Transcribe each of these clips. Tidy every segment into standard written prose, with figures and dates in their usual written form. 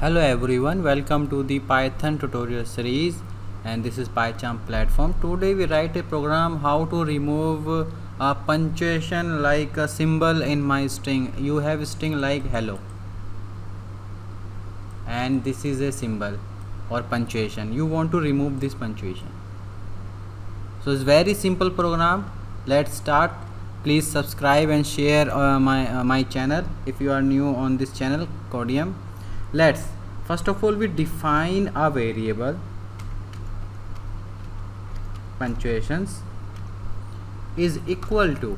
Hello everyone, welcome to the Python tutorial series, and this is PyCharm platform. Today we write a program how to remove a punctuation like a symbol in my string. You have a string like hello and this is a symbol or punctuation. You want to remove this punctuation. So it's very simple program. Let's start. Please subscribe and share my channel if you are new on this channel, Codium. Let's first of all we define a variable punctuations is equal to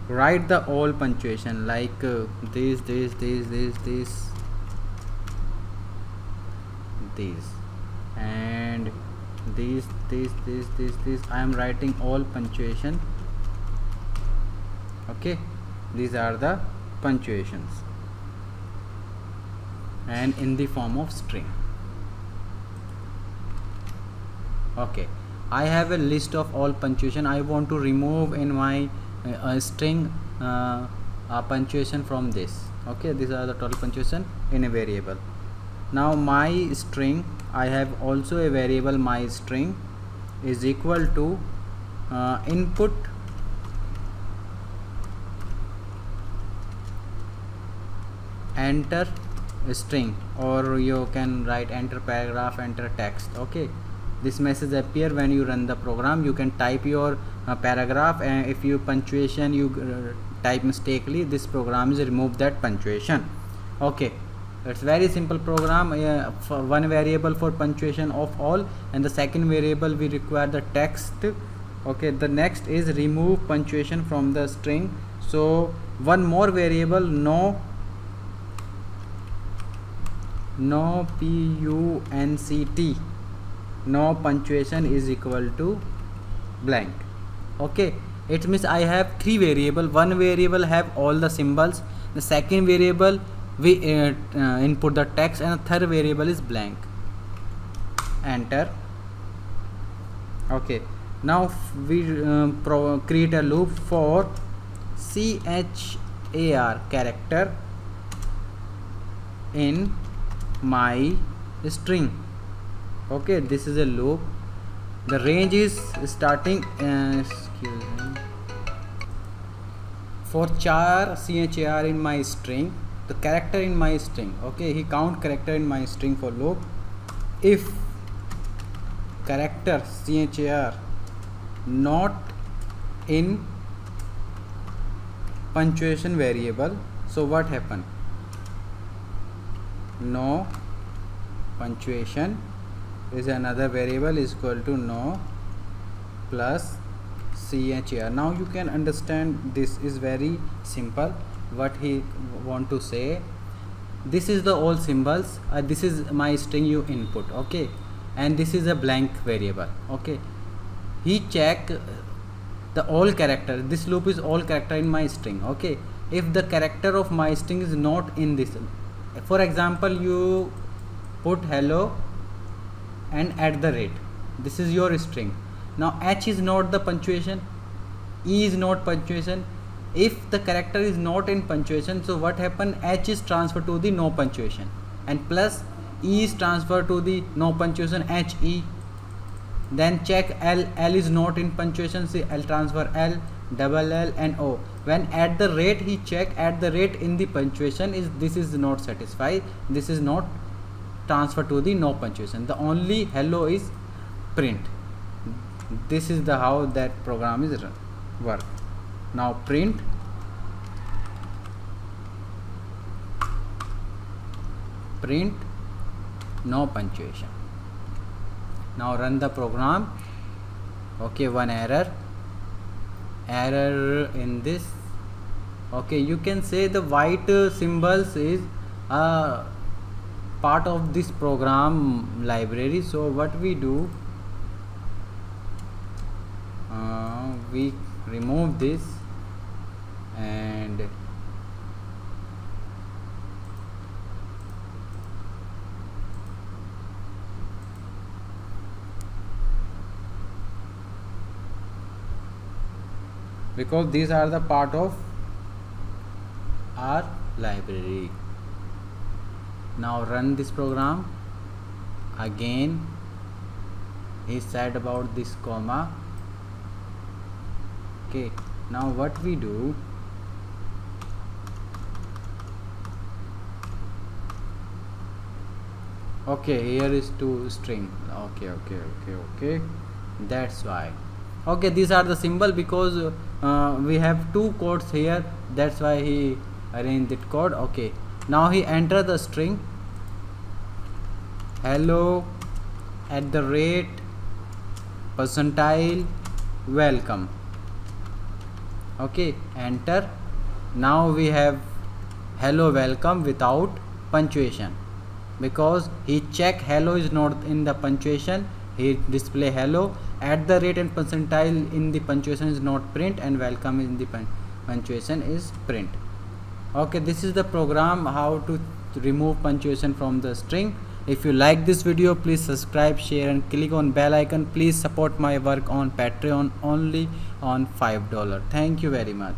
write the all punctuation like this and this. I am writing all punctuation. Okay, these are the punctuations and in the form of string. Okay, I have a list of all punctuation. I want to remove in my string a punctuation from this. Okay, these are the total punctuation in a variable. Now my string, I have also a variable my string is equal to input enter string, or you can write enter paragraph, enter text. Okay, this message appear when you run the program. You can type your paragraph, and if you punctuation you type mistakenly, this program is remove that punctuation. Okay, it's very simple program. For one variable for punctuation of all, and the second variable we require the text. Okay, the next is remove punctuation from the string. So one more variable no punct, no punctuation is equal to blank. Okay, it means I have three variable. One variable have all the symbols, the second variable we input the text, and the third variable is blank. Enter. Okay, now we create a loop for char character in my string. Okay, this is a loop. The range is starting for char in my string, the character in my string. Okay, he count character in my string for loop. If character char not in punctuation variable, so what happen? No punctuation is another variable is equal to no plus char. Now you can understand this is very simple what he want to say. This is the all symbols. This is my string you input. Okay, and this is a blank variable. Okay, he check the all character. This loop is all character in my string. Okay, if the character of my string is not in this, for example you put hello and at the rate, this is your string. Now h is not the punctuation, e is not punctuation. If the character is not in punctuation, so what happen? H is transferred to the no punctuation, and plus e is transferred to the no punctuation he. Then check l is not in punctuation, say l transfer l, double l and o. When at the rate, he check at the rate in the punctuation is this is not satisfied, this is not transfer to the no punctuation, the only hello is print. This is the how that program is work. Now print no punctuation. Now run the program. Okay, one error in this. Okay, you can say the white symbols is part of this program library. So what we do, we remove this and because these are the part of our library. Now run this program. Again he said about this comma. Okay, now what we do, okay, here is two string. Okay, that's why. Okay, these are the symbol because we have two codes here, that's why he arranged that code. Okay, now he enter the string hello @ percentile welcome. Okay, enter. Now we have hello welcome without punctuation, because he check hello is not in the punctuation, he display hello @ and percentile in the punctuation is not print, and welcome in the punctuation is print. Okay, this is the program how to remove punctuation from the string. If you like this video, please subscribe, share and click on bell icon. Please support my work on Patreon only on $5. Thank you very much.